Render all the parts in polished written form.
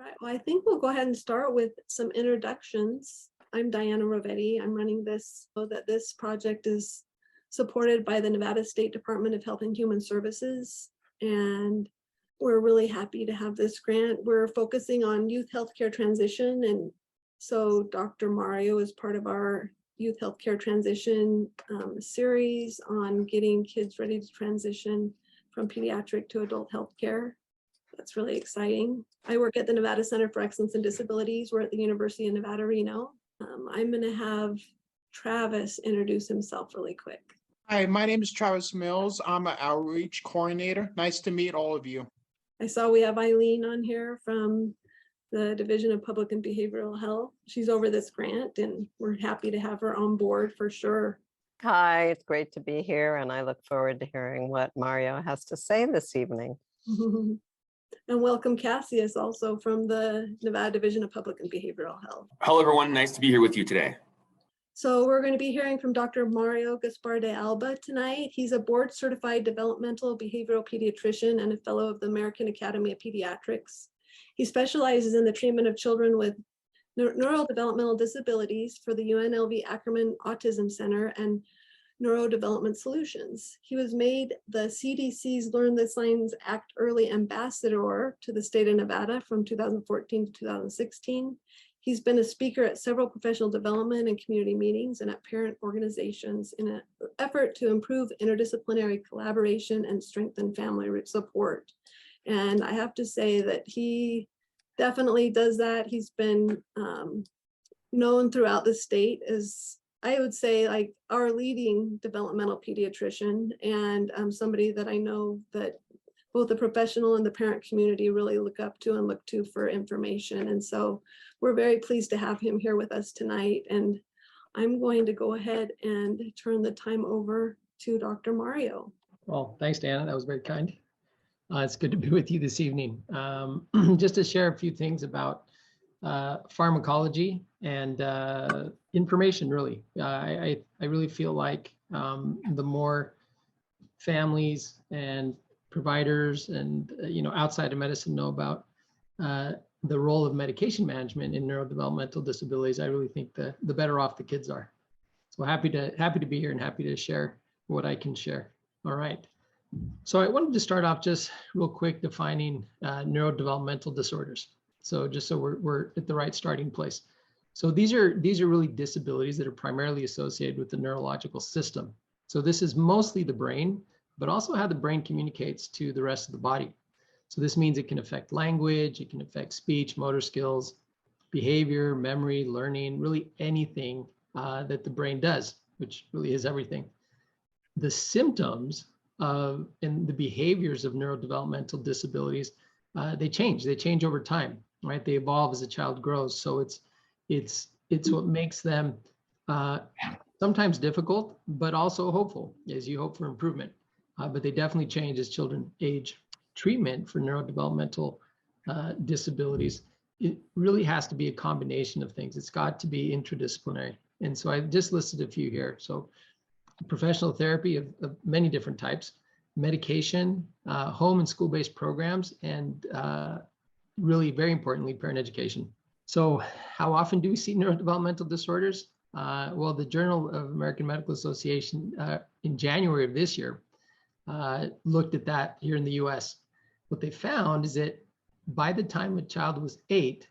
Right, well, I think we'll go ahead and start with some introductions. I'm Diana Rovetti. I'm running this so that this project is supported by the Nevada State Department of Health and Human Services. And we're really happy to have this grant. We're focusing on youth healthcare transition. And so Dr. Mario is part of our youth healthcare transition series on getting kids ready to transition from pediatric to adult healthcare. That's really exciting. I work at the Nevada Center for Excellence in Disabilities. We're at the University of Nevada, Reno. I'm going to have Travis introduce himself really quick. Hi, my name is Travis Mills. I'm an outreach coordinator. Nice to meet all of you. I saw we have Eileen on here from the Division of Public and Behavioral Health. She's over this grant and we're happy to have her on board for sure. Hi, it's great to be here and I look forward to hearing what Mario has to say this evening. And welcome Cassius also from the Nevada Division of Public and Behavioral Health. Hello everyone, nice to be here with you today. So we're going to be hearing from Dr. Mario Gaspar de Alba tonight. He's a board certified developmental behavioral pediatrician and a fellow of the American Academy of Pediatrics. He specializes in the treatment of children with neurodevelopmental disabilities for the UNLV Ackerman Autism Center and Neurodevelopment Solutions. He was made the CDC's Learn the Signs Act Early Ambassador to the state of Nevada from 2014 to 2016. He's been a speaker at several professional development and community meetings and at parent organizations in an effort to improve interdisciplinary collaboration and strengthen family support. And I have to say that he definitely does that. He's been known throughout the state as, I would say, like our leading developmental pediatrician and somebody that I know that both the professional and the parent community really look up to and look to for information. And so we're very pleased to have him here with us tonight. And I'm going to go ahead and turn the time over to Dr. Mario. Well, thanks, Dana. That was very kind. It's good to be with you this evening. Just to share a few things about pharmacology and information, really. I really feel like the more families and providers and outside of medicine know about the role of medication management in neurodevelopmental disabilities, I really think the better off the kids are. So happy to be here and happy to share what I can share. All right. So I wanted to start off just real quick defining neurodevelopmental disorders. So just so we're at the right starting place. So these are really disabilities that are primarily associated with the neurological system. So this is mostly the brain, but also how the brain communicates to the rest of the body. So this means it can affect language, it can affect speech, motor skills, behavior, memory, learning, really anything that the brain does, which really is everything. The symptoms and the behaviors of neurodevelopmental disabilities, they change over time, right? They evolve as a child grows. So it's what makes them sometimes difficult, but also hopeful as you hope for improvement. But they definitely change as children age. Treatment for neurodevelopmental disabilities, it really has to be a combination of things. It's got to be interdisciplinary. And so I just listed a few here. So professional therapy of many different types, medication, home and school-based programs, and really very importantly, parent education. So how often do we see neurodevelopmental disorders? Well, the Journal of American Medical Association in January of this year looked at that here in the US. What they found is that by the time a child was 8,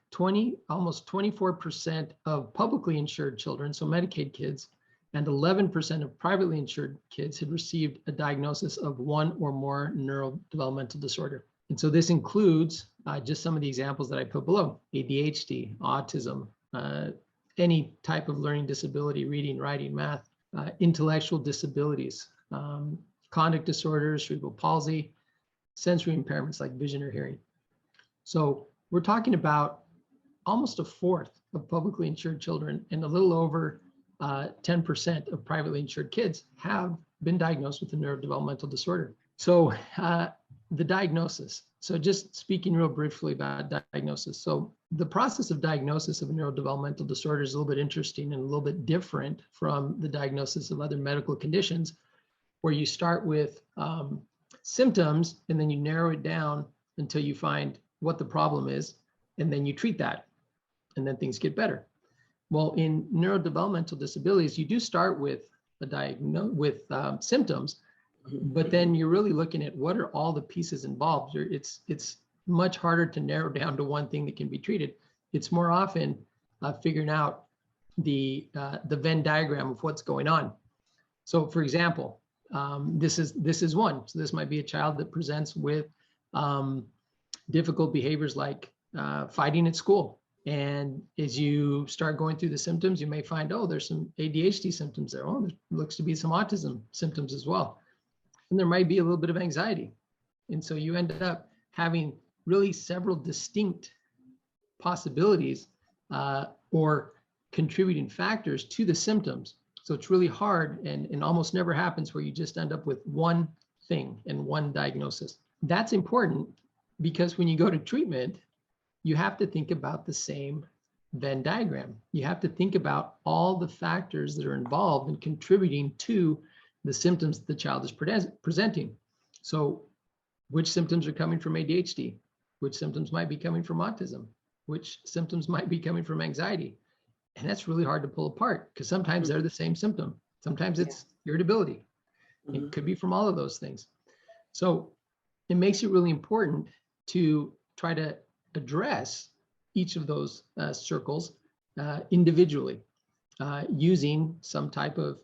almost 24% of publicly insured children, so Medicaid kids, and 11% of privately insured kids had received a diagnosis of one or more neurodevelopmental disorder. And so this includes just some of the examples that I put below: ADHD, autism, any type of learning disability, reading, writing, math, intellectual disabilities, conduct disorders, cerebral palsy, sensory impairments like vision or hearing. So we're talking about almost a fourth of publicly insured children and a little over 10% of privately insured kids have been diagnosed with a neurodevelopmental disorder. So the diagnosis. So just speaking real briefly about diagnosis. So the process of diagnosis of a neurodevelopmental disorder is a little bit interesting and a little bit different from the diagnosis of other medical conditions, where you start with symptoms and then you narrow it down until you find what the problem is. and then you treat that, and then things get better. Well, in neurodevelopmental disabilities, you do start with symptoms, but then you're really looking at what are all the pieces involved. It's much harder to narrow down to one thing that can be treated. It's more often figuring out the Venn diagram of what's going on. So, for example, this is one. So this might be a child that presents with difficult behaviors like fighting at school. And as you start going through the symptoms, you may find, oh, there's some ADHD symptoms there. Oh, there looks to be some autism symptoms as well. And there might be a little bit of anxiety. And so you end up having really several distinct possibilities or contributing factors to the symptoms. So it's really hard and almost never happens where you just end up with one thing and one diagnosis. That's important because when you go to treatment, you have to think about the same Venn diagram. You have to think about all the factors that are involved in contributing to the symptoms that the child is presenting. So which symptoms are coming from ADHD? Which symptoms might be coming from autism? Which symptoms might be coming from anxiety? And that's really hard to pull apart because sometimes they're the same symptom. Sometimes it's irritability. It could be from all of those things. So it makes it really important to try to address each of those circles individually using some type of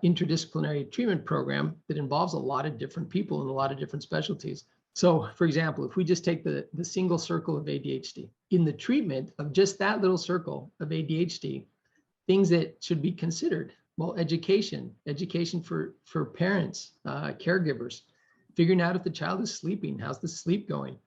interdisciplinary treatment program that involves a lot of different people and a lot of different specialties. So, for example, if we just take the single circle of ADHD, in the treatment of just that little circle of ADHD, things that should be considered, well, education for parents, caregivers, figuring out if the child is sleeping, how's the sleep going,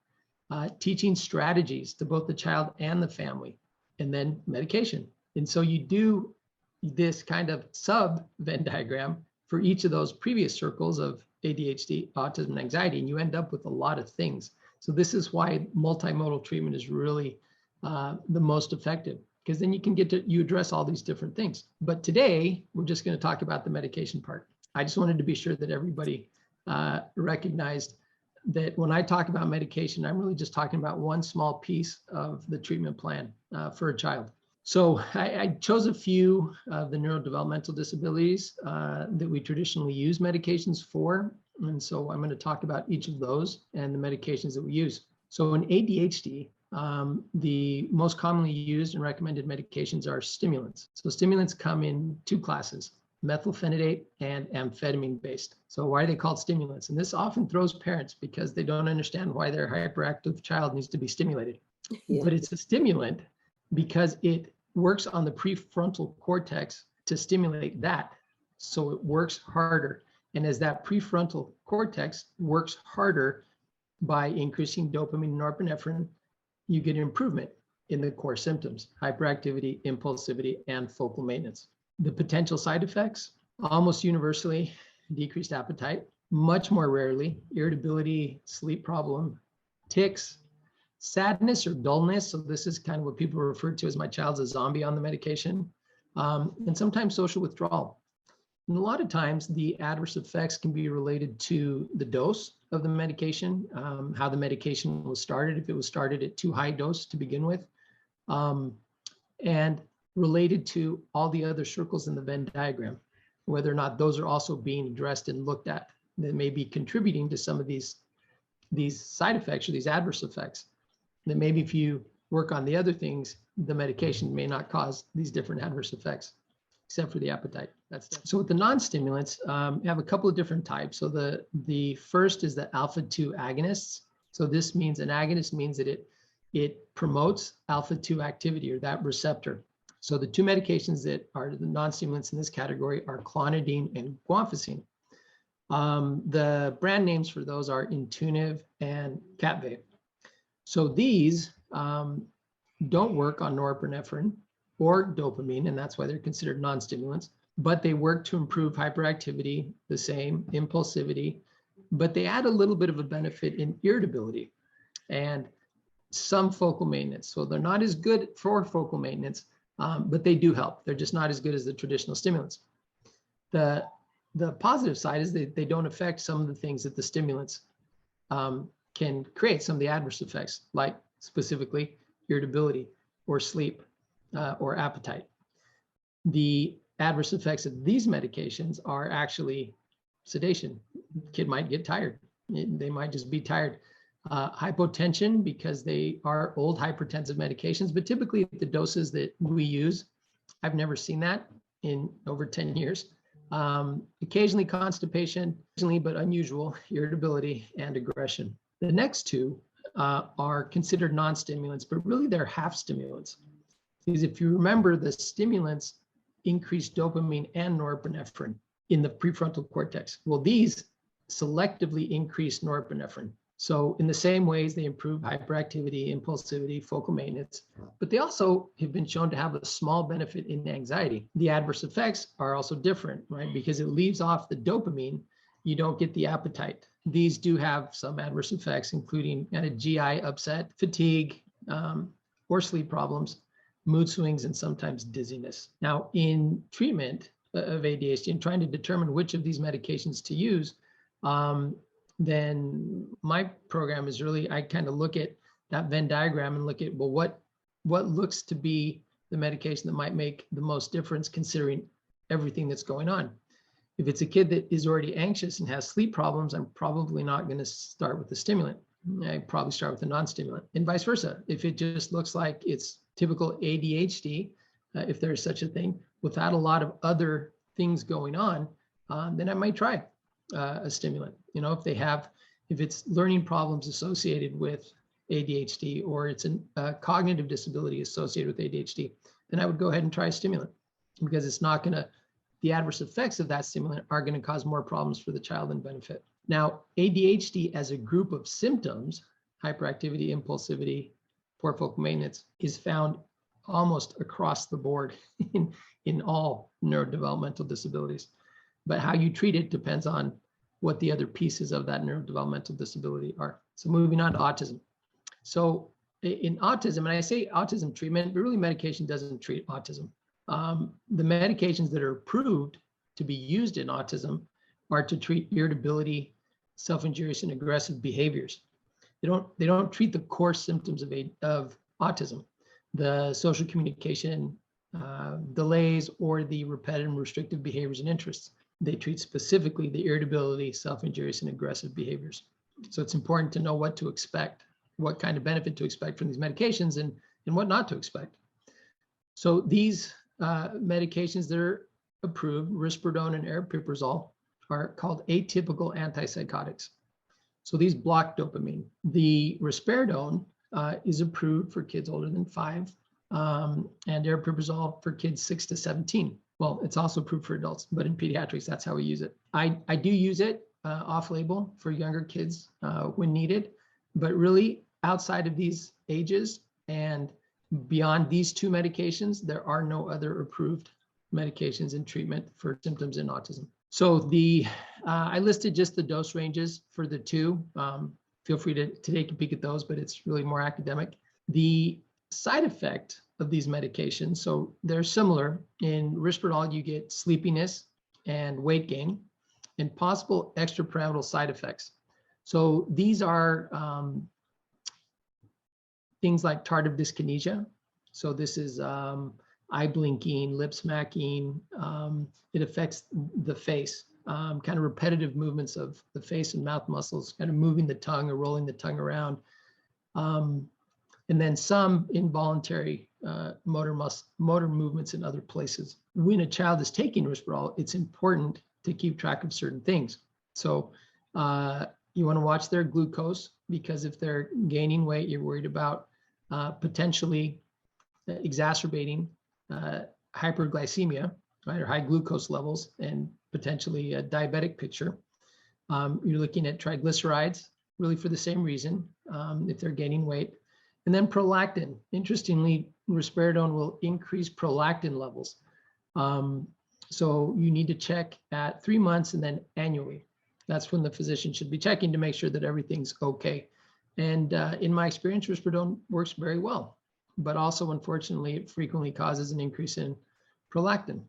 teaching strategies to both the child and the family, and then medication. And so you do this kind of sub-Venn diagram for each of those previous circles of ADHD, autism, and anxiety, and you end up with a lot of things. So this is why multimodal treatment is really the most effective, because then you address all these different things. But today, we're just going to talk about the medication part. I just wanted to be sure that everybody recognized that when I talk about medication, I'm really just talking about one small piece of the treatment plan for a child. So I chose a few of the neurodevelopmental disabilities that we traditionally use medications for. And so I'm going to talk about each of those and the medications that we use. So in ADHD, the most commonly used and recommended medications are stimulants. So stimulants come in two classes, methylphenidate and amphetamine based. So why are they called stimulants? And this often throws parents because they don't understand why their hyperactive child needs to be stimulated. Yeah. But it's a stimulant because it works on the prefrontal cortex to stimulate that. So it works harder. And as that prefrontal cortex works harder by increasing dopamine and norepinephrine, you get an improvement in the core symptoms, hyperactivity, impulsivity, and focal maintenance. The potential side effects, almost universally, decreased appetite, much more rarely, irritability, sleep problem, tics, sadness or dullness. So this is kind of what people refer to as my child's a zombie on the medication, and sometimes social withdrawal. And a lot of times the adverse effects can be related to the dose of the medication, how the medication was started, if it was started at too high dose to begin with, and related to all the other circles in the Venn diagram, whether or not those are also being addressed and looked at that may be contributing to some of these side effects or these adverse effects. That maybe if you work on the other things, the medication may not cause these different adverse effects, except for the appetite. So with the non-stimulants, we have a couple of different types. So the first is the alpha-2 agonists. So this means an agonist means that it promotes alpha-2 activity or that receptor. So the two medications that are the non-stimulants in this category are clonidine and guanfacine. The brand names for those are Intuniv and Capvape. So these don't work on norepinephrine or dopamine, and that's why they're considered non-stimulants, but they work to improve hyperactivity, the same, impulsivity, but they add a little bit of a benefit in irritability and some focal maintenance. So they're not as good for focal maintenance, but they do help. They're just not as good as the traditional stimulants. The positive side is they don't affect some of the things that the stimulants can create, some of the adverse effects, like specifically irritability or sleep or appetite. The adverse effects of these medications are actually sedation. Kid might get tired. They might just be tired. Hypotension, because they are old hypertensive medications, but typically at the doses that we use, I've never seen that in over 10 years. Occasionally constipation, occasionally but unusual, irritability and aggression. The next two are considered non-stimulants, but really they're half stimulants. Because if you remember, the stimulants increase dopamine and norepinephrine in the prefrontal cortex. Well, these selectively increase norepinephrine. So in the same ways, they improve hyperactivity, impulsivity, focal maintenance, but they also have been shown to have a small benefit in anxiety. The adverse effects are also different, right? Because it leaves off the dopamine, you don't get the appetite. These do have some adverse effects, including kind of GI upset, fatigue, or sleep problems, mood swings, and sometimes dizziness. Now, in treatment of ADHD and trying to determine which of these medications to use, then my program is really, I kind of look at that Venn diagram and look at, well, what looks to be the medication that might make the most difference considering everything that's going on. If it's a kid that is already anxious and has sleep problems, I'm probably not going to start with the stimulant. I probably start with a non-stimulant, and vice versa. If it just looks like it's typical ADHD, if there's such a thing, without a lot of other things going on, then I might try a stimulant. You know, if it's learning problems associated with ADHD, or it's a cognitive disability associated with ADHD, then I would go ahead and try a stimulant, because it's not going to, the adverse effects of that stimulant are going to cause more problems for the child than benefit. Now, ADHD as a group of symptoms, hyperactivity, impulsivity, poor focal maintenance, is found almost across the board in all neurodevelopmental disabilities. But how you treat it depends on what the other pieces of that neurodevelopmental disability are. So moving on to autism. So in autism, and I say autism treatment, but really medication doesn't treat autism. The medications that are approved to be used in autism are to treat irritability, self-injurious and aggressive behaviors. They don't treat the core symptoms of autism, the social communication delays, or the repetitive and restrictive behaviors and interests. They treat specifically the irritability, self-injurious and aggressive behaviors. So it's important to know what to expect, what kind of benefit to expect from these medications, and what not to expect. So these medications that are approved, risperidone and aripiprazole, are called atypical antipsychotics. So these block dopamine. The risperidone is approved for kids older than 5, and aripiprazole for kids 6 to 17. Well, it's also approved for adults, but in pediatrics, that's how we use it. I do use it off-label for younger kids when needed, but really outside of these ages and beyond these two medications, there are no other approved medications in treatment for symptoms in autism. So I listed just the dose ranges for the two. Feel free to take a peek at those, but it's really more academic. The side effect of these medications, so they're similar. In risperidone, you get sleepiness and weight gain and possible extrapyramidal side effects. So these are things like tardive dyskinesia. So this is eye blinking, lip smacking. It affects the face, kind of repetitive movements of the face and mouth muscles, kind of moving the tongue or rolling the tongue around. And then some involuntary motor movements in other places. When a child is taking risperidone, it's important to keep track of certain things. So you want to watch their glucose, because if they're gaining weight, you're worried about potentially exacerbating hyperglycemia, right, or high glucose levels, and potentially a diabetic picture. You're looking at triglycerides, really for the same reason, if they're gaining weight. And then prolactin. Interestingly, risperidone will increase prolactin levels. So you need to check at 3 months and then annually. That's when the physician should be checking to make sure that everything's okay. And in my experience, risperidone works very well, but also unfortunately, it frequently causes an increase in prolactin.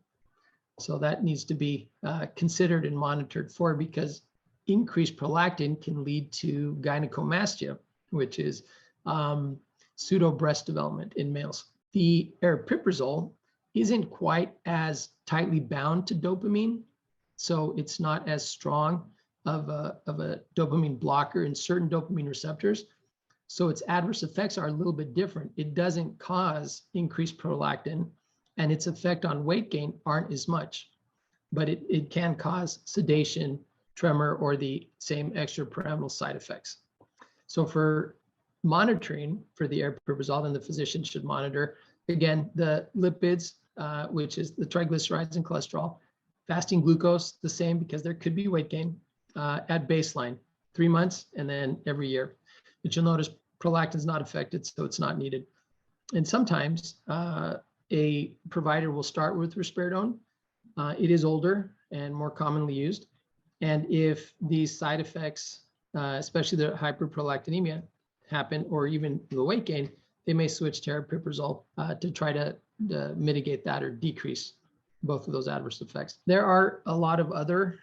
So that needs to be considered and monitored for, because increased prolactin can lead to gynecomastia, which is pseudo breast development in males. The aripiprazole isn't quite as tightly bound to dopamine, so it's not as strong of a dopamine blocker in certain dopamine receptors. So its adverse effects are a little bit different. It doesn't cause increased prolactin, and its effect on weight gain aren't as much, but it can cause sedation, tremor, or the same extrapyramidal side effects. So for monitoring for the aripiprazole, then the physician should monitor, again, the lipids, which is the triglycerides and cholesterol, fasting glucose, the same, because there could be weight gain at baseline, 3 months, and then every year. But you'll notice prolactin is not affected, so it's not needed. And sometimes a provider will start with risperidone. It is older and more commonly used. And if these side effects, especially the hyperprolactinemia, happen, or even the weight gain, they may switch to aripiprazole to try to mitigate that or decrease both of those adverse effects. There are a lot of other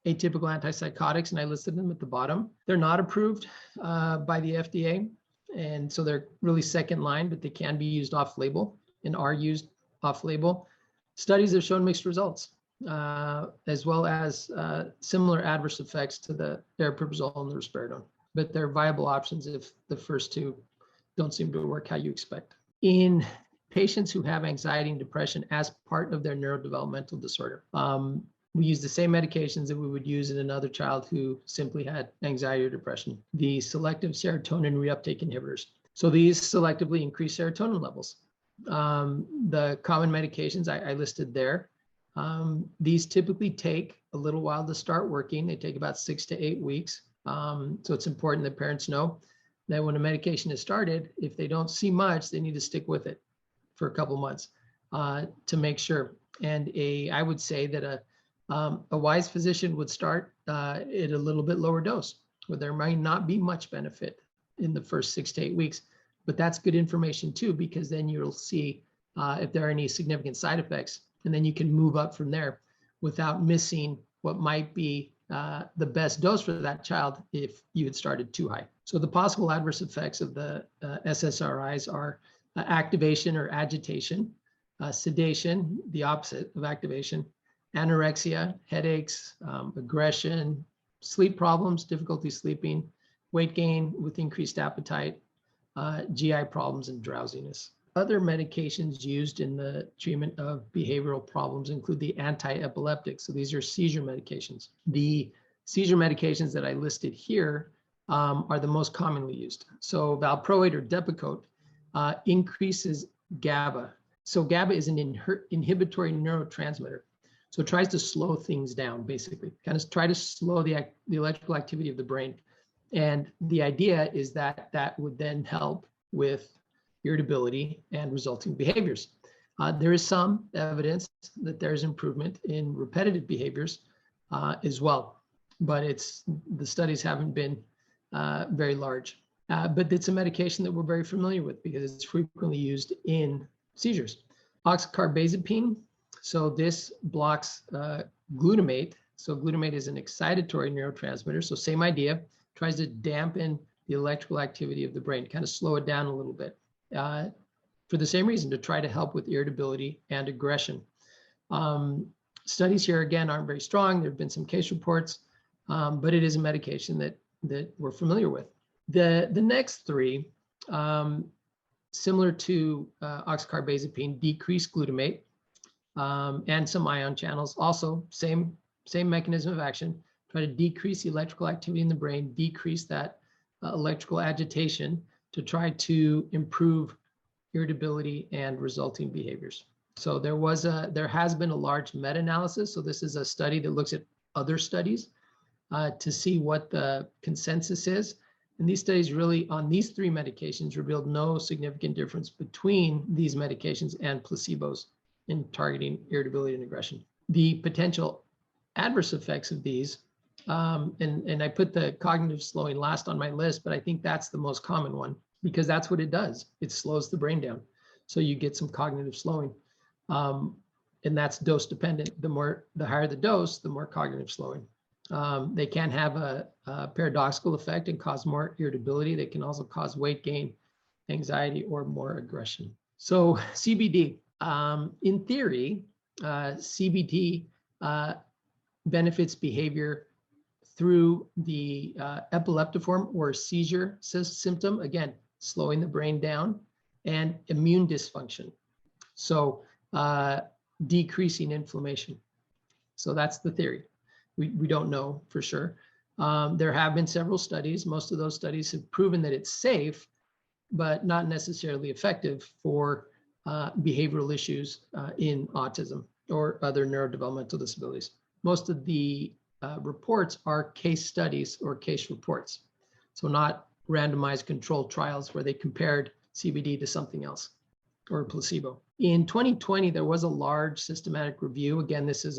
atypical antipsychotics, and I listed them at the bottom. They're not approved by the FDA, and so they're really second line, but they can be used off-label and are used off-label. Studies have shown mixed results, as well as similar adverse effects to the aripiprazole and the risperidone. But they're viable options if the first two don't seem to work how you expect. In patients who have anxiety and depression as part of their neurodevelopmental disorder, we use the same medications that we would use in another child who simply had anxiety or depression, the selective serotonin reuptake inhibitors. So these selectively increase serotonin levels. The common medications I listed there, these typically take a little while to start working. They take about 6 to 8 weeks. So it's important that parents know that when a medication is started, if they don't see much, they need to stick with it for a couple months to make sure. And I would say that a wise physician would start at a little bit lower dose, where there might not be much benefit in the first 6 to 8 weeks. But that's good information too, because then you'll see if there are any significant side effects, and then you can move up from there without missing what might be the best dose for that child if you had started too high. So the possible adverse effects of the SSRIs are activation or agitation, sedation, the opposite of activation, anorexia, headaches, aggression, sleep problems, difficulty sleeping, weight gain with increased appetite, GI problems, and drowsiness. Other medications used in the treatment of behavioral problems include the anti-epileptics. So these are seizure medications. The seizure medications that I listed here are the most commonly used. So valproate or Depakote increases GABA. So GABA is an inhibitory neurotransmitter. So it tries to slow things down, basically, kind of try to slow the electrical activity of the brain. And the idea is that that would then help with irritability and resulting behaviors. There is some evidence that there's improvement in repetitive behaviors as well, but the studies haven't been very large. But it's a medication that we're very familiar with because it's frequently used in seizures. Oxcarbazepine, so this blocks glutamate. So glutamate is an excitatory neurotransmitter, so same idea, tries to dampen the electrical activity of the brain, kind of slow it down a little bit. For the same reason, to try to help with irritability and aggression. Studies here, again, aren't very strong. There have been some case reports, but it is a medication that we're familiar with. The next three, similar to oxcarbazepine, decrease glutamate and some ion channels. Also, same mechanism of action, try to decrease the electrical activity in the brain, decrease that electrical agitation to try to improve irritability and resulting behaviors. So there has been a large meta-analysis. So this is a study that looks at other studies to see what the consensus is. And these studies really on these three medications revealed no significant difference between these medications and placebos in targeting irritability and aggression. The potential adverse effects of these, and I put the cognitive slowing last on my list, but I think that's the most common one because that's what it does. It slows the brain down. So you get some cognitive slowing. And that's dose dependent. The higher the dose, the more cognitive slowing. They can have a paradoxical effect and cause more irritability. They can also cause weight gain anxiety, or more aggression. So CBD, in theory, CBD benefits behavior through the epileptiform or seizure symptom, again, slowing the brain down, and immune dysfunction. So decreasing inflammation. So that's the theory. We don't know for sure. There have been several studies. Most of those studies have proven that it's safe, but not necessarily effective for behavioral issues in autism or other neurodevelopmental disabilities. Most of the reports are case studies or case reports. So not randomized controlled trials where they compared CBD to something else or a placebo. In 2020, there was a large systematic review. Again, this is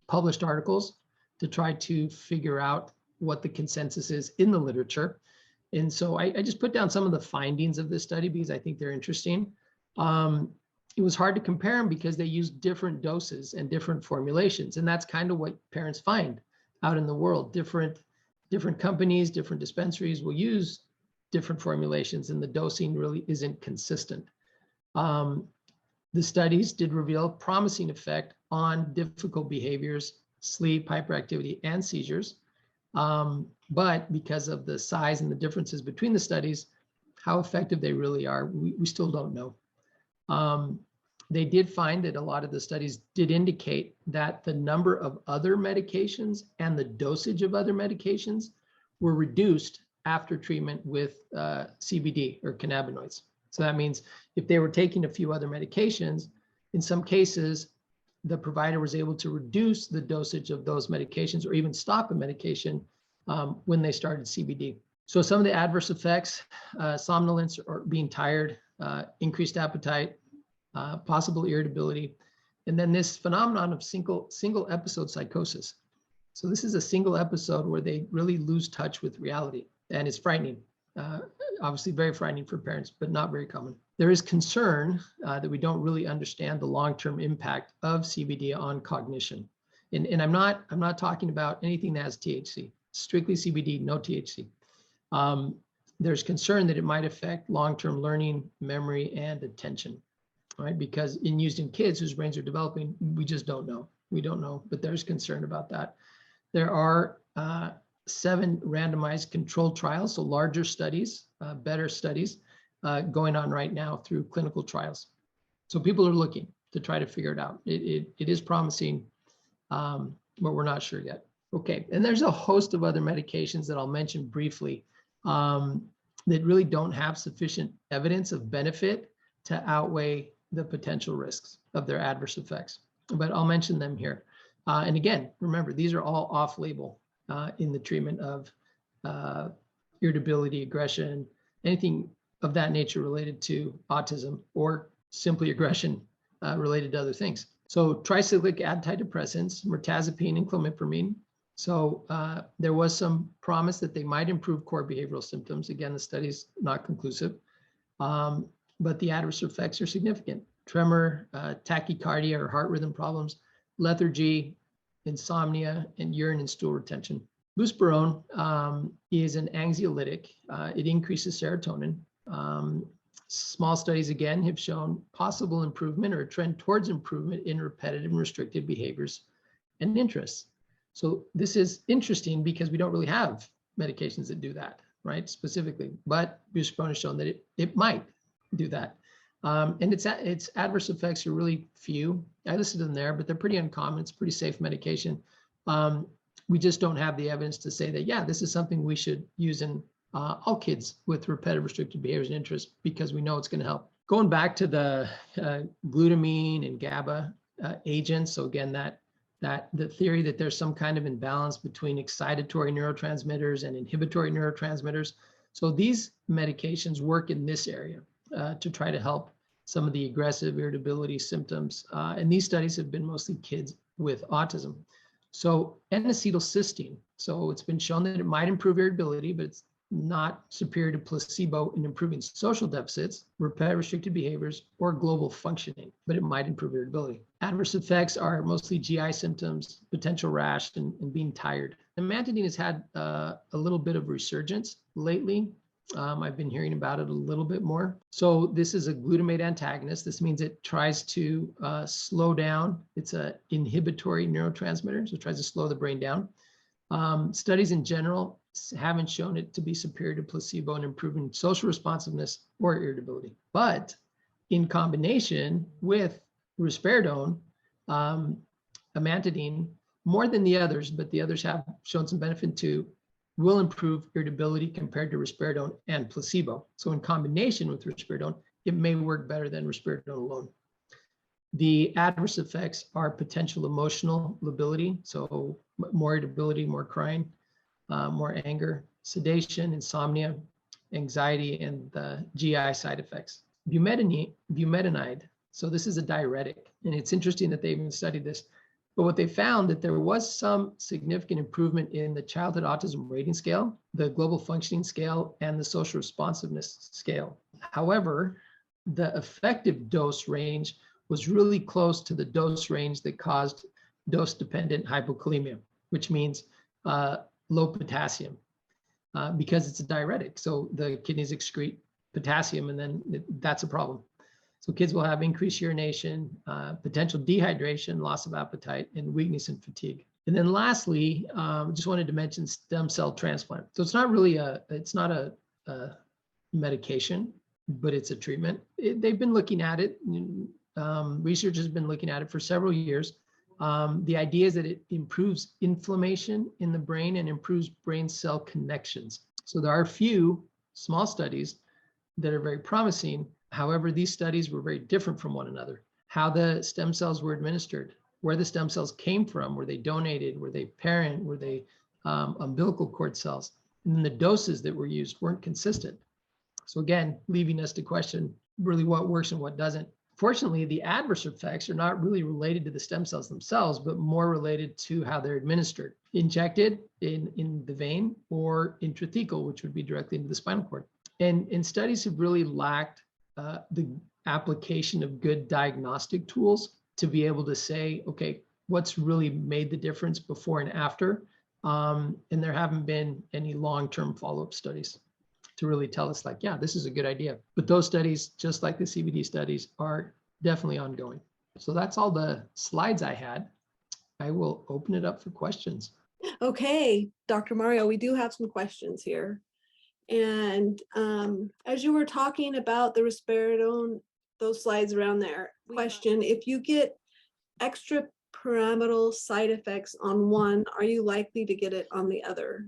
published articles to try to figure out what the consensus is in the literature. And so I just put down some of the findings of this study because I think they're interesting. It was hard to compare them because they used different doses and different formulations. And that's kind of what parents find out in the world. Different companies, different dispensaries will use different formulations, and the dosing really isn't consistent. The studies did reveal a promising effect on difficult behaviors, sleep, hyperactivity, and seizures. But because of the size and the differences between the studies, how effective they really are, we still don't know. They did find that a lot of the studies did indicate that the number of other medications and the dosage of other medications were reduced after treatment with CBD or cannabinoids. So that means if they were taking a few other medications, in some cases, the provider was able to reduce the dosage of those medications or even stop a medication when they started CBD. So some of the adverse effects, somnolence or being tired, increased appetite, possible irritability, and then this phenomenon of single episode psychosis. So this is a single episode where they really lose touch with reality, and it's frightening. Obviously very frightening for parents, but not very common. There is concern that we don't really understand the long-term impact of CBD on cognition. And I'm not talking about anything that has THC, strictly CBD, no THC. There's concern that it might affect long-term learning, memory, and attention, right? Because used in kids whose brains are developing, we just don't know. We don't know, but there's concern about that. There are 7 randomized controlled trials, so larger studies, better studies going on right now through clinical trials. So people are looking to try to figure it out. It is promising, but we're not sure yet. Okay, and there's a host of other medications that I'll mention briefly that really don't have sufficient evidence of benefit to outweigh the potential risks of their adverse effects, but I'll mention them here. And again, remember, these are all off-label in the treatment of irritability, aggression, anything of that nature related to autism, or simply aggression related to other things. So tricyclic antidepressants, mirtazapine and clomipramine. So there was some promise that they might improve core behavioral symptoms. Again, the study's not conclusive, but the adverse effects are significant. Tremor, tachycardia or heart rhythm problems, lethargy, insomnia, and urine and stool retention. Buspirone is an anxiolytic. It increases serotonin. Small studies, again, have shown possible improvement or a trend towards improvement in repetitive and restricted behaviors and interests. So this is interesting because we don't really have medications that do that, right, specifically, but buspirone has shown that it might do that. And its adverse effects are really few. I listed them there, but they're pretty uncommon. It's pretty safe medication. We just don't have the evidence to say that, yeah, this is something we should use in all kids with repetitive restricted behaviors and interests because we know it's going to help. Going back to the glutamine and GABA agents. So again, the theory that there's some kind of imbalance between excitatory neurotransmitters and inhibitory neurotransmitters. So these medications work in this area to try to help some of the aggressive irritability symptoms. And these studies have been mostly kids with autism. So N-acetylcysteine. So it's been shown that it might improve irritability, but it's not superior to placebo in improving social deficits, repetitive restricted behaviors, or global functioning, but it might improve irritability. Adverse effects are mostly GI symptoms, potential rash, and being tired. Amantadine has had a little bit of resurgence lately. I've been hearing about it a little bit more. So this is a glutamate antagonist. This means it tries to slow down. It's an inhibitory neurotransmitter, so it tries to slow the brain down. Studies in general haven't shown it to be superior to placebo in improving social responsiveness or irritability. But in combination with risperidone, amantadine, more than the others, but the others have shown some benefit too, will improve irritability compared to risperidone and placebo. So in combination with risperidone, it may work better than risperidone alone. The adverse effects are potential emotional lability, so more irritability, more crying, more anger, sedation, insomnia, anxiety, and the GI side effects. Bumetanide, so this is a diuretic, and it's interesting that they even studied this. But what they found that there was some significant improvement in the childhood autism rating scale, the global functioning scale, and the social responsiveness scale. However, the effective dose range was really close to the dose range that caused dose-dependent hypokalemia, which means low potassium, because it's a diuretic. So the kidneys excrete potassium, and then that's a problem. So kids will have increased urination, potential dehydration, loss of appetite, and weakness and fatigue. And then lastly, just wanted to mention stem cell transplant. So it's not really a medication, but it's a treatment. They've been looking at it. Research has been looking at it for several years. The idea is that it improves inflammation in the brain and improves brain cell connections. So there are a few small studies that are very promising. However, these studies were very different from one another. How the stem cells were administered, where the stem cells came from, were they donated, were they parent, were they umbilical cord cells, and then the doses that were used weren't consistent. So again, leaving us to question really what works and what doesn't. Fortunately, the adverse effects are not really related to the stem cells themselves, but more related to how they're administered, injected in the vein or intrathecal, which would be directly into the spinal cord. And studies have really lacked the application of good diagnostic tools to be able to say, okay, what's really made the difference before and after? And there haven't been any long-term follow-up studies to really tell us like, yeah, this is a good idea. But those studies, just like the CBD studies, are definitely ongoing. So that's all the slides I had. I will open it up for questions. Okay, Dr. Mario, we do have some questions here. And as you were talking about the risperidone, those slides around there, question, if you get extrapyramidal side effects on one, are you likely to get it on the other?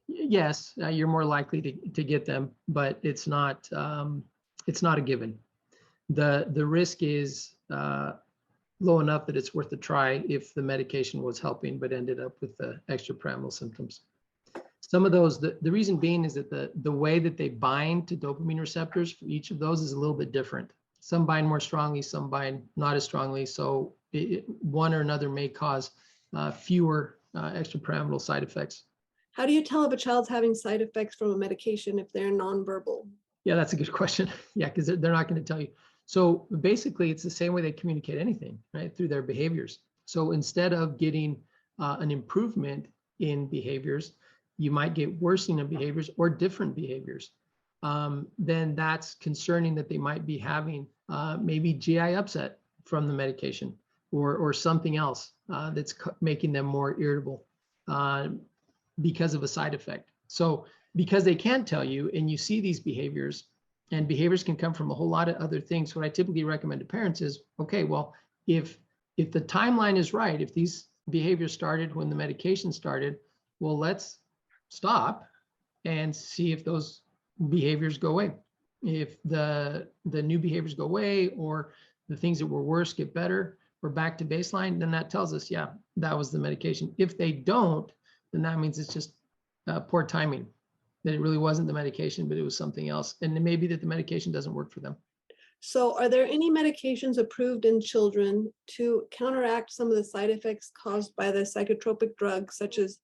Yes, you're more likely to get them, but it's not a given. The risk is low enough that it's worth a try if the medication was helping, but ended up with the extrapyramidal symptoms. Some of those, the reason being is that the way that they bind to dopamine receptors for each of those is a little bit different. Some bind more strongly, some bind not as strongly. So one or another may cause fewer extrapyramidal side effects. How do you tell if a child's having side effects from a medication if they're nonverbal? Yeah, that's a good question. Yeah, because they're not going to tell you. So basically, it's the same way they communicate anything, right? Through their behaviors. So instead of getting an improvement in behaviors, you might get worsening of behaviors or different behaviors. Then that's concerning that they might be having maybe GI upset from the medication or something else that's making them more irritable because of a side effect. So because they can't tell you and you see these behaviors, and behaviors can come from a whole lot of other things, what I typically recommend to parents is, okay, well, if the timeline is right, if these behaviors started when the medication started, well, let's stop and see if those behaviors go away. If the new behaviors go away or the things that were worse get better, we're back to baseline, then that tells us, yeah, that was the medication. If they don't, then that means it's just poor timing, that it really wasn't the medication, but it was something else. And it may be that the medication doesn't work for them. So are there any medications approved in children to counteract some of the side effects caused by the psychotropic drugs, such as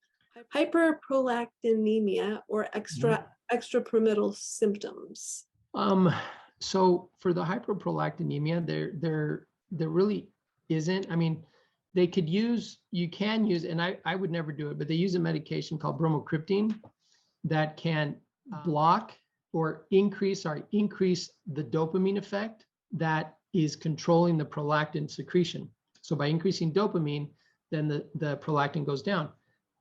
hyperprolactinemia or extrapyramidal symptoms? So for the hyperprolactinemia, there really isn't. I mean, you can use, and I would never do it, but they use a medication called bromocriptine that can block or increase the dopamine effect that is controlling the prolactin secretion. So by increasing dopamine, then the prolactin goes down.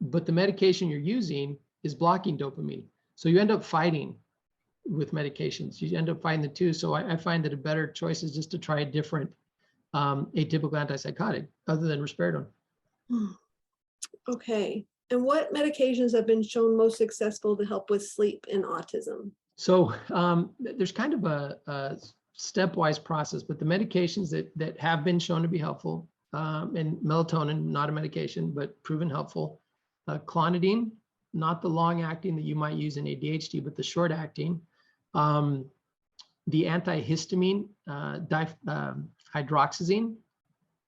But the medication you're using is blocking dopamine. So you end up fighting with medications. You end up fighting the two. So I find that a better choice is just to try a different atypical antipsychotic other than risperidone. Okay. And what medications have been shown most successful to help with sleep in autism? So there's kind of a stepwise process, but the medications that have been shown to be helpful, and melatonin, not a medication, but proven helpful. Clonidine, not the long acting that you might use in ADHD, but the short acting. The antihistamine, hydroxyzine,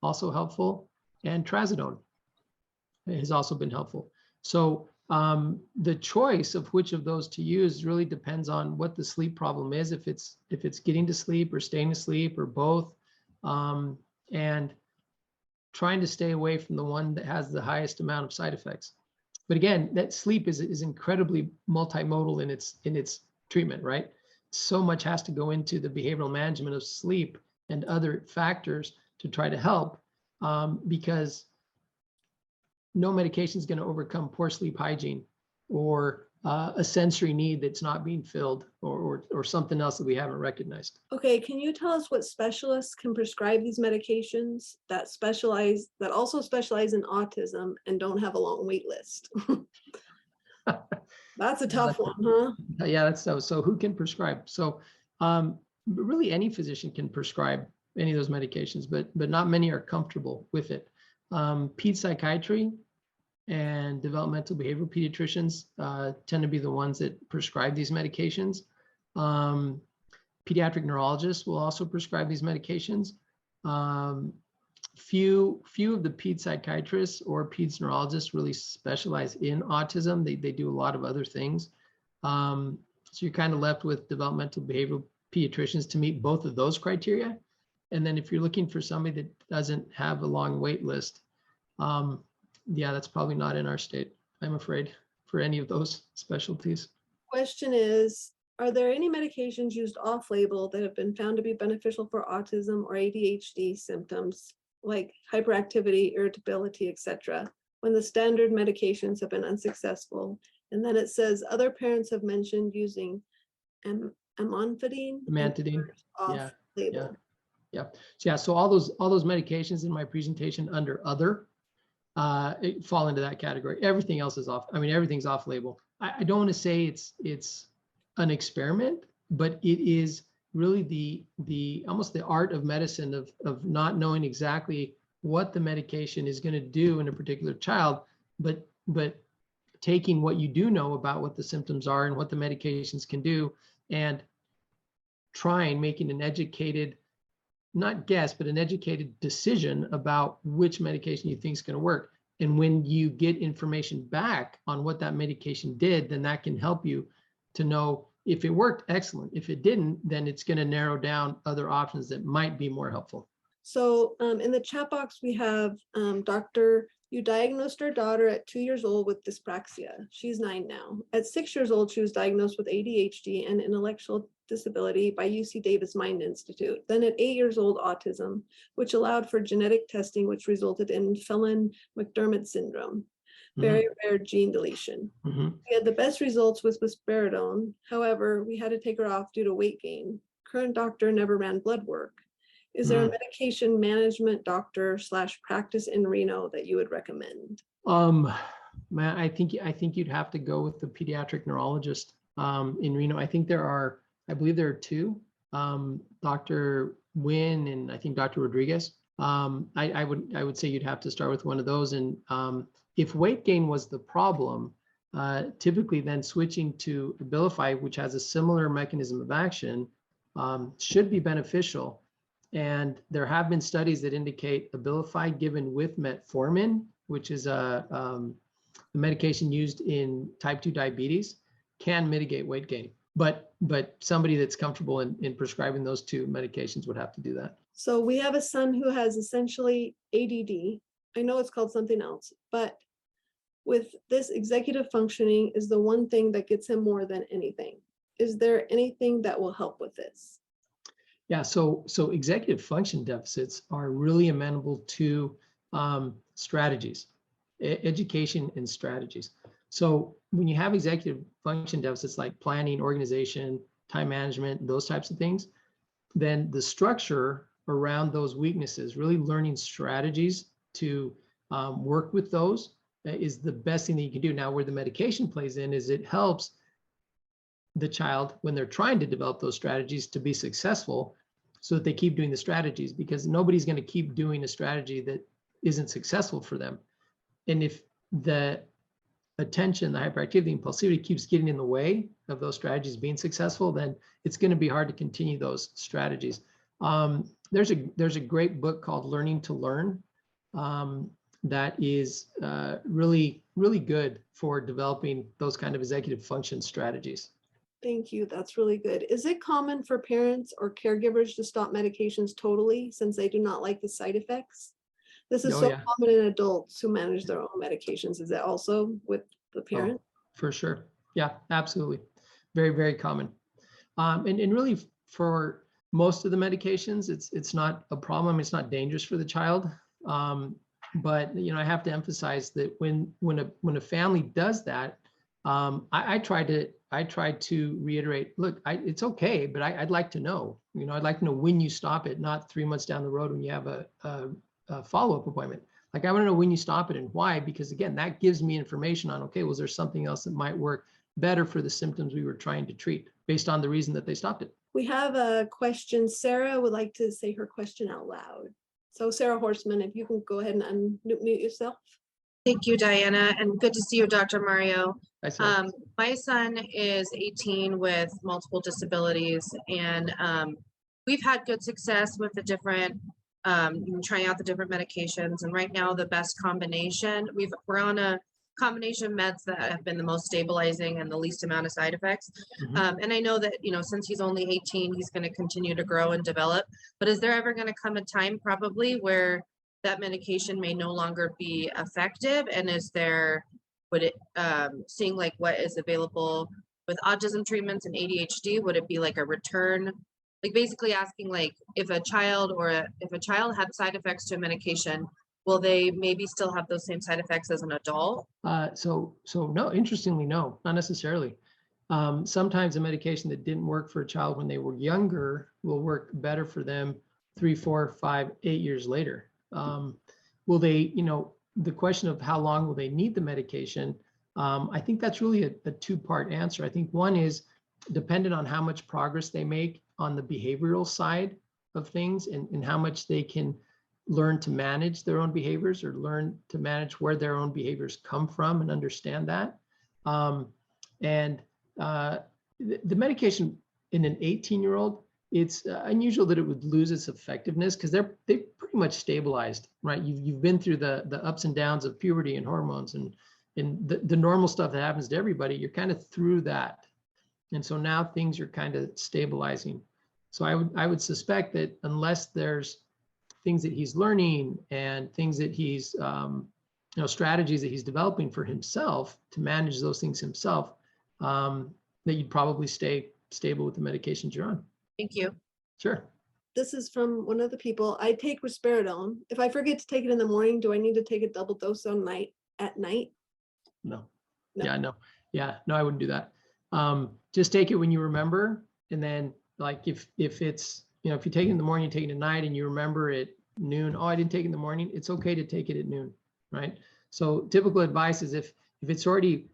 also helpful, and trazodone has also been helpful. So the choice of which of those to use really depends on what the sleep problem is, if it's getting to sleep or staying asleep or both, and trying to stay away from the one that has the highest amount of side effects. But again, that sleep is incredibly multimodal in its treatment, right? So much has to go into the behavioral management of sleep and other factors to try to help, because no medication is going to overcome poor sleep hygiene or a sensory need that's not being filled, or something else that we haven't recognized. Okay, can you tell us what specialists can prescribe these medications that also specialize in autism and don't have a long wait list? That's a tough one, huh? Yeah, that's so who can prescribe? So really any physician can prescribe any of those medications, but not many are comfortable with it. Ped psychiatry and developmental behavioral pediatricians tend to be the ones that prescribe these medications. Pediatric neurologists will also prescribe these medications. Few of the ped psychiatrists or peds neurologists really specialize in autism. They do a lot of other things. So you're kind of left with developmental behavioral pediatricians to meet both of those criteria. And then if you're looking for somebody that doesn't have a long wait list, yeah, that's probably not in our state, I'm afraid, for any of those specialties. Question is, are there any medications used off-label that have been found to be beneficial for autism or ADHD symptoms, like hyperactivity, irritability, etc., when the standard medications have been unsuccessful? And then it says other parents have mentioned using amantadine off-label. Yeah. So all those medications in my presentation under other fall into that category. Everything else is off. I mean, everything's off label. I don't want to say it's an experiment, but it is really the almost the art of medicine of not knowing exactly what the medication is going to do in a particular child, but taking what you do know about what the symptoms are and what the medications can do, and making an educated, not guess, but an educated decision about which medication you think is going to work. And when you get information back on what that medication did, then that can help you to know if it worked, excellent. If it didn't, then it's going to narrow down other options that might be more helpful. So in the chat box, we have Dr. You diagnosed our daughter at 2 years old with dyspraxia. She's 9 now. At 6 years old, she was diagnosed with ADHD and intellectual disability by UC Davis Mind Institute. Then at 8 years old, autism, which allowed for genetic testing, which resulted in Phelan-McDermott syndrome, very rare gene deletion. We had the best results with risperidone. However, we had to take her off due to weight gain. Current doctor never ran blood work. Is there a medication management doctor / practice in Reno that you would recommend? Man, I think you'd have to go with the pediatric neurologist in Reno. I believe there are two, Dr. Wynn and I think Dr. Rodriguez. I would say you'd have to start with one of those. And if weight gain was the problem, typically then switching to Abilify, which has a similar mechanism of action, should be beneficial. And there have been studies that indicate Abilify given with metformin, which is the medication used in type 2 diabetes, can mitigate weight gain. But somebody that's comfortable in prescribing those two medications would have to do that. So we have a son who has essentially ADD. I know it's called something else, but with this executive functioning is the one thing that gets him more than anything. Is there anything that will help with this? Yeah, so executive function deficits are really amenable to strategies, education and strategies. So when you have executive function deficits like planning, organization, time management, those types of things, then the structure around those weaknesses, really learning strategies to work with those is the best thing that you can do. Now, where the medication plays in is it helps the child when they're trying to develop those strategies to be successful so that they keep doing the strategies, because nobody's going to keep doing a strategy that isn't successful for them. And if the attention, the hyperactivity, impulsivity keeps getting in the way of those strategies being successful, then it's going to be hard to continue those strategies. There's a great book called Learning to Learn that is really good for developing those kind of executive function strategies. Thank you. That's really good. Is it common for parents or caregivers to stop medications totally since they do not like the side effects? This is so common in adults who manage their own medications. Is it also with the parent? Oh, for sure. Yeah, absolutely. Very common. And really for most of the medications, it's not a problem. It's not dangerous for the child. But I have to emphasize that when a family does that, I try to reiterate, look, it's okay, but I'd like to know, I'd like to know when you stop it, not 3 months down the road when you have a follow-up appointment. Like, I want to know when you stop it and why, because again, that gives me information on, okay, was there something else that might work better for the symptoms we were trying to treat based on the reason that they stopped it? We have a question. Sarah would like to say her question out loud. So Sarah Horseman, if you can go ahead and unmute yourself. Thank you, Diana, and good to see you, Dr. Mario. Hi, My son is 18 with multiple disabilities, and we've had good success with the different, trying out the different medications. And right now, the best combination, we're on a combination meds that have been the most stabilizing and the least amount of side effects. And I know that, since he's only 18, he's going to continue to grow and develop. But is there ever going to come a time probably where that medication may no longer be effective? And would it, seeing like what is available with autism treatments and ADHD, would it be like a return? Like basically asking, like, if a child had side effects to a medication, will they maybe still have those same side effects as an adult? So no, interestingly, no, not necessarily. Sometimes a medication that didn't work for a child when they were younger will work better for them 3, 4, 5, 8 years later. Will they, the question of how long will they need the medication, I think that's really a two-part answer. I think one is dependent on how much progress they make on the behavioral side of things and how much they can learn to manage their own behaviors or learn to manage where their own behaviors come from and understand that. The medication in an 18-year-old, it's unusual that it would lose its effectiveness because they've pretty much stabilized, right? You've been through the ups and downs of puberty and hormones and the normal stuff that happens to everybody. You're kind of through that, and so now things are kind of stabilizing. So I would suspect that unless there's things that he's learning and things that he's strategies that he's developing for himself to manage those things himself, that you'd probably stay stable with the medications you're on. Thank you. Sure. This is from one of the people. I take risperidone. If I forget to take it in the morning, do I need to take a double dose at night? No. No. Yeah, no. Yeah, no, I wouldn't do that. Just take it when you remember. And then like if it's, if you take it in the morning, you take it at night and you remember at noon, oh, I didn't take it in the morning, it's okay to take it at noon, right? So typical advice is if it's already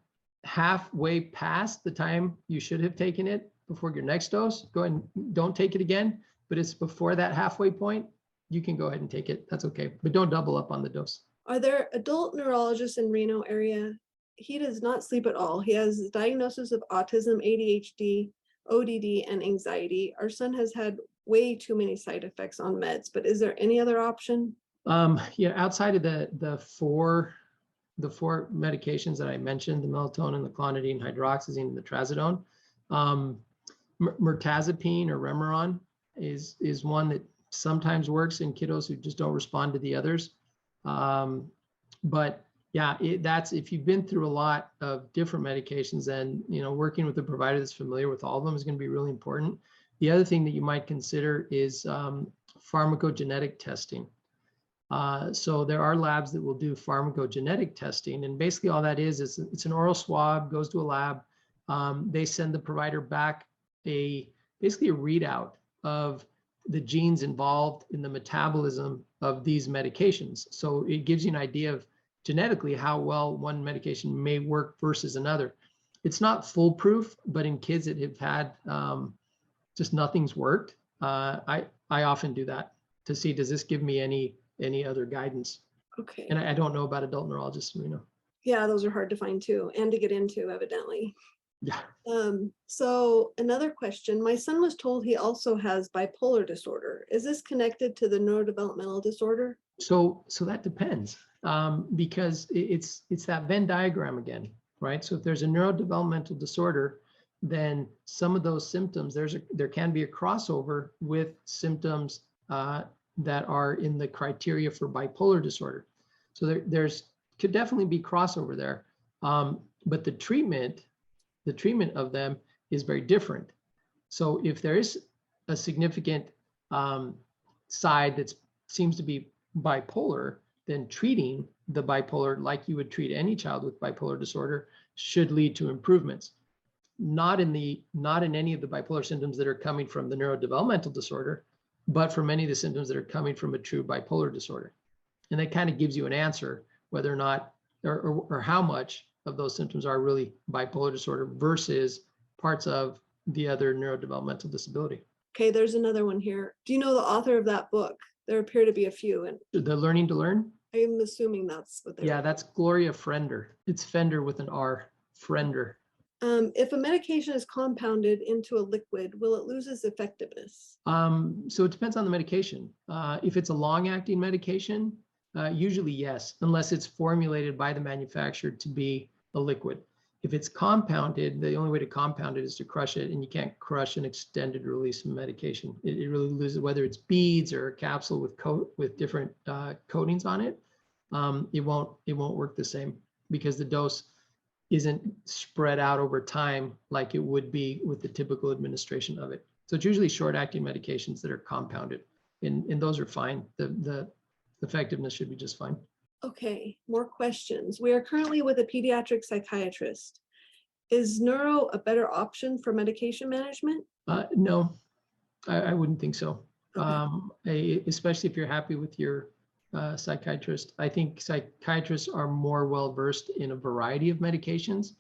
halfway past the time you should have taken it before your next dose, go ahead and don't take it again. But it's before that halfway point, you can go ahead and take it. That's okay. But don't double up on the dose. Are there adult neurologists in Reno area? He does not sleep at all. He has a diagnosis of autism, ADHD, ODD, and anxiety. Our son has had way too many side effects on meds, but is there any other option? Outside of the four medications that I mentioned, the melatonin, the clonidine, hydroxyzine, and the trazodone, mirtazapine or Remeron is one that sometimes works in kiddos who just don't respond to the others. But Yeah, that's if you've been through a lot of different medications, then working with a provider that's familiar with all of them is going to be really important. The other thing that you might consider is pharmacogenetic testing. So there are labs that will do pharmacogenetic testing, and basically all that is it's an oral swab, goes to a lab. They send the provider back basically a readout of the genes involved in the metabolism of these medications. So it gives you an idea of genetically how well one medication may work versus another. It's not foolproof, but in kids that have had just nothing's worked, I often do that to see, does this give me any other guidance? Okay. And I don't know about adult neurologists, Yeah, those are hard to find too, and to get into, evidently. Yeah. So another question, my son was told he also has bipolar disorder. Is this connected to the neurodevelopmental disorder? So that depends, because it's that Venn diagram again, right? So if there's a neurodevelopmental disorder, then some of those symptoms, there can be a crossover with symptoms that are in the criteria for bipolar disorder. So there's could definitely be crossover there, but the treatment of them is very different. So if there is a significant side that seems to be bipolar, then treating the bipolar like you would treat any child with bipolar disorder should lead to improvements. Not in any of the bipolar symptoms that are coming from the neurodevelopmental disorder, but for many of the symptoms that are coming from a true bipolar disorder. And that kind of gives you an answer whether or not or how much of those symptoms are really bipolar disorder versus parts of the other neurodevelopmental disability. Okay, there's another one here. Do you know the author of that book? There appear to be a few, and The Learning to Learn? I'm assuming that's what they're. Yeah, that's Gloria Frender. It's Fender with an R, Frender. If a medication is compounded into a liquid, will it lose its effectiveness? So it depends on the medication. If it's a long-acting medication, usually yes, unless it's formulated by the manufacturer to be a liquid. If it's compounded, the only way to compound it is to crush it, and you can't crush an extended release medication. It really loses, whether it's beads or a capsule with different coatings on it. It won't work the same because the dose isn't spread out over time like it would be with the typical administration of it. So it's usually short-acting medications that are compounded, and those are fine. The effectiveness should be just fine. Okay, more questions. We are currently with a pediatric psychiatrist. Is neuro a better option for medication management? No, I wouldn't think so. Okay. Especially if you're happy with your psychiatrist. I think psychiatrists are more well-versed in a variety of medications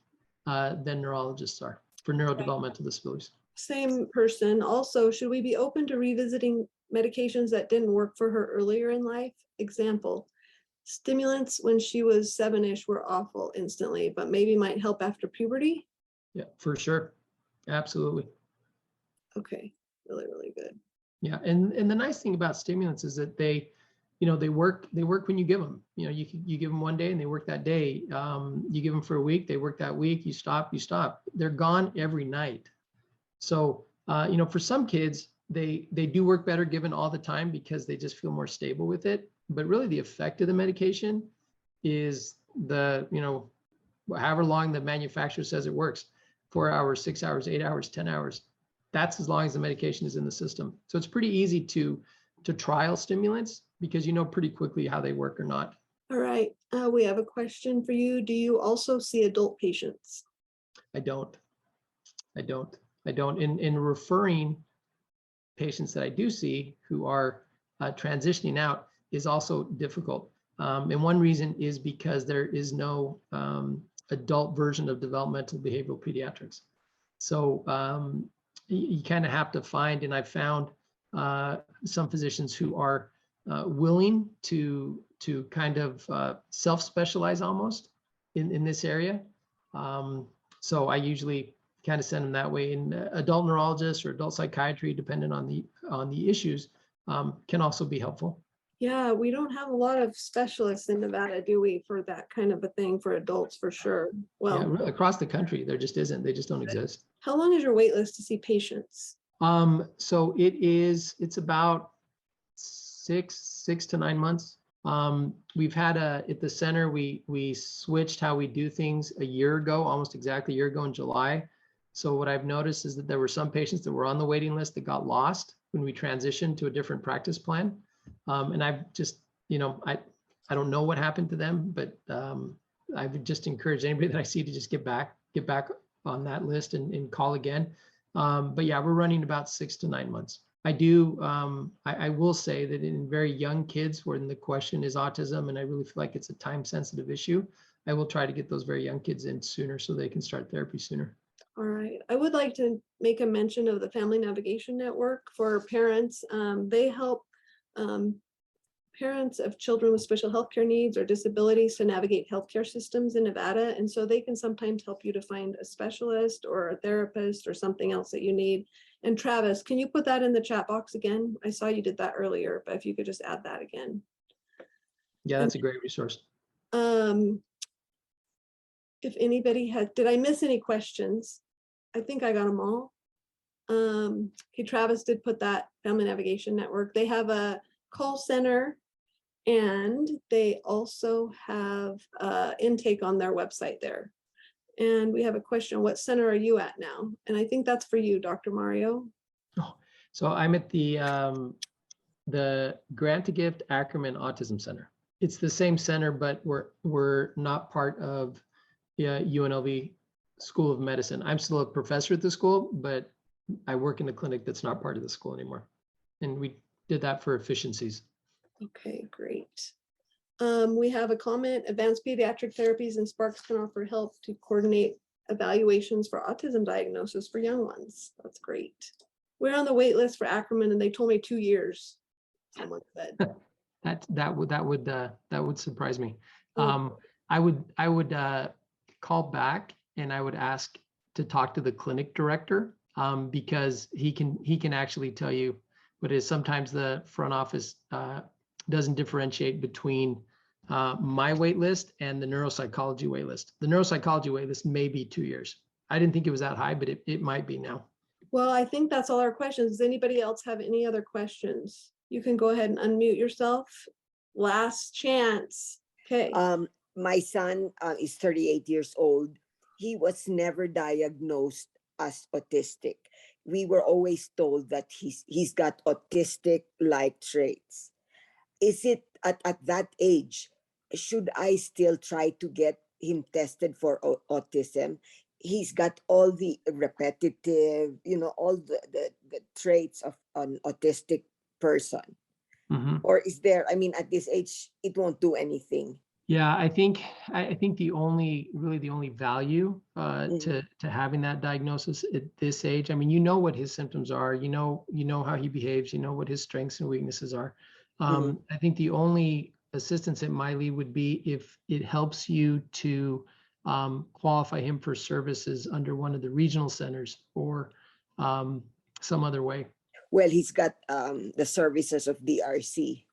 than neurologists are for neurodevelopmental disabilities. Same person. Also, should we be open to revisiting medications that didn't work for her earlier in life? Example, stimulants when she was 7-ish were awful instantly, but maybe might help after puberty. Yeah, for sure. Absolutely. Okay, really, really good. Yeah, and the nice thing about stimulants is that they work when you give them. You give them one day and they work that day. You give them for a week, they work that week. You stop. They're gone every night. So for some kids, they do work better given all the time because they just feel more stable with it. But really the effect of the medication is however long the manufacturer says it works, 4 hours, 6 hours, 8 hours, 10 hours. That's as long as the medication is in the system. So it's pretty easy to trial stimulants because you know pretty quickly how they work or not. All right, we have a question for you. Do you also see adult patients? I don't. In referring patients that I do see who are transitioning out is also difficult. And one reason is because there is no adult version of developmental behavioral pediatrics. So you kind of have to find, and I've found some physicians who are willing to kind of self-specialize almost in this area. So I usually kind of send them that way. And adult neurologists or adult psychiatry, depending on the issues, can also be helpful. Yeah, we don't have a lot of specialists in Nevada, do we, for that kind of a thing for adults, for sure. Well, yeah, across the country, there just isn't. They just don't exist. How long is your wait list to see patients? So it's about six to 9 months. We've had at the center, we switched how we do things a year ago, almost exactly a year ago in July. So what I've noticed is that there were some patients that were on the waiting list that got lost when we transitioned to a different practice plan. And I've just, I don't know what happened to them, but I would just encourage anybody that I see to just get back on that list and call again. But yeah, we're running about 6 to 9 months. I will say that in very young kids, when the question is autism, and I really feel like it's a time-sensitive issue, I will try to get those very young kids in sooner so they can start therapy sooner. All right. I would like to make a mention of the Family Navigation Network for parents. They help parents of children with special healthcare needs or disabilities to navigate healthcare systems in Nevada. And so they can sometimes help you to find a specialist or a therapist or something else that you need. And Travis, can you put that in the chat box again? I saw you did that earlier, but if you could just add that again. Yeah, that's a great resource. If anybody did I miss any questions? I think I got them all. Okay, Travis did put that Family Navigation Network. They have a call center and they also have intake on their website there. And we have a question, what center are you at now? And I think that's for you, Dr. Mario. Oh, so I'm at the Grant to Gift Ackerman Autism Center. It's the same center, but we're not part of UNLV School of Medicine. I'm still a professor at the school, but I work in a clinic that's not part of the school anymore. And we did that for efficiencies. Okay, great. We have a comment, advanced pediatric therapies and Sparks can offer help to coordinate evaluations for autism diagnosis for young ones. That's great. We're on the wait list for Ackerman and they told me 2 years, someone said. That would surprise me. Oh. I would call back and I would ask to talk to the clinic director because he can actually tell you what it is. Sometimes the front office doesn't differentiate between my wait list and the neuropsychology wait list. The neuropsychology wait list may be 2 years. I didn't think it was that high, but it might be now. Well, I think that's all our questions. Does anybody else have any other questions? You can go ahead and unmute yourself. Last chance. Okay. My son is 38 years old. He was never diagnosed as autistic. We were always told that he's got autistic-like traits. Is it at that age, should I still try to get him tested for autism? He's got all the repetitive, all the traits of an autistic person. Mm-hmm. Or is there, at this age, it won't do anything. Yeah, I think the only value to having that diagnosis at this age, you know what his symptoms are, you know how he behaves, you know what his strengths and weaknesses are. I think the only assistance at Miley would be if it helps you to qualify him for services under one of the regional centers or some other way. Well, he's got the services of DRC,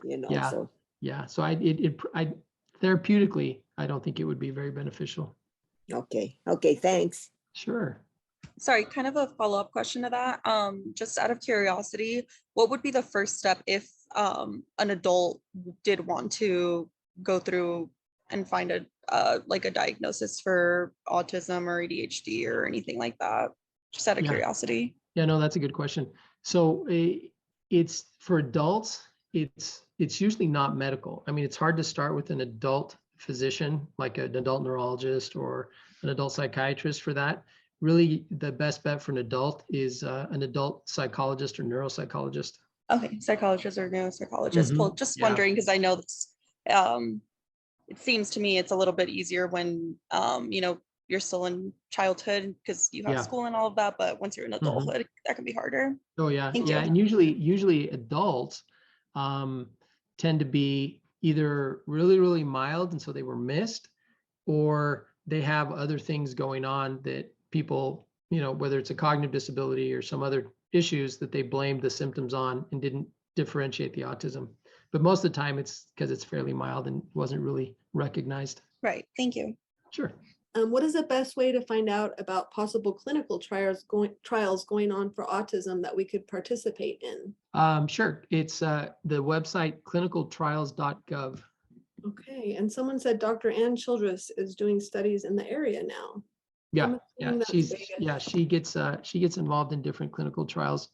Yeah. So. Yeah. So I therapeutically, I don't think it would be very beneficial. Okay, thanks. Sure. Sorry, kind of a follow-up question to that. Just out of curiosity, what would be the first step if an adult did want to go through and find a diagnosis for autism or ADHD or anything like that? Just out of curiosity. Yeah, no, that's a good question. So it's for adults, it's usually not medical. It's hard to start with an adult physician, like an adult neurologist or an adult psychiatrist for that. Really, the best bet for an adult is an adult psychologist or neuropsychologist. Okay, psychologist or neuropsychologist. Well, just wondering, because I know this, it seems to me it's a little bit easier when, you're still in childhood because you have school and all of that, but once you're in adulthood, that can be harder. Oh yeah, Thank you. And usually adults tend to be either really, really mild, and so they were missed, or they have other things going on that people, whether it's a cognitive disability or some other issues that they blamed the symptoms on and didn't differentiate the autism. But most of the time it's because it's fairly mild and wasn't really recognized. Right. Thank you. Sure. What is the best way to find out about possible clinical trials going on for autism that we could participate in? Sure. It's the website clinicaltrials.gov. Okay, and someone said Dr. Ann Childress is doing studies in the area now. Yeah, I'm yeah, assuming that's Vegas. she gets involved in different clinical trials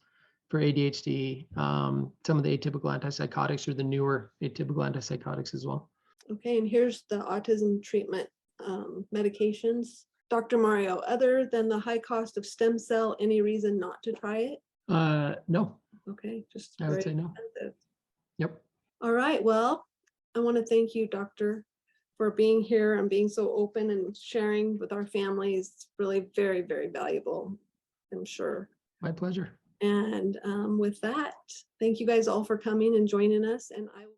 for ADHD, some of the atypical antipsychotics or the newer atypical antipsychotics as well. Okay, and here's the autism treatment medications. Dr. Mario, other than the high cost of stem cell, any reason not to try it? No, Okay, just I would very say no. expensive. Yep. All right, well, I want to thank you, Doctor, for being here and being so open and sharing with our families. It's really very, very valuable, I'm sure. My pleasure. And with that, thank you guys all for coming and joining us. And I will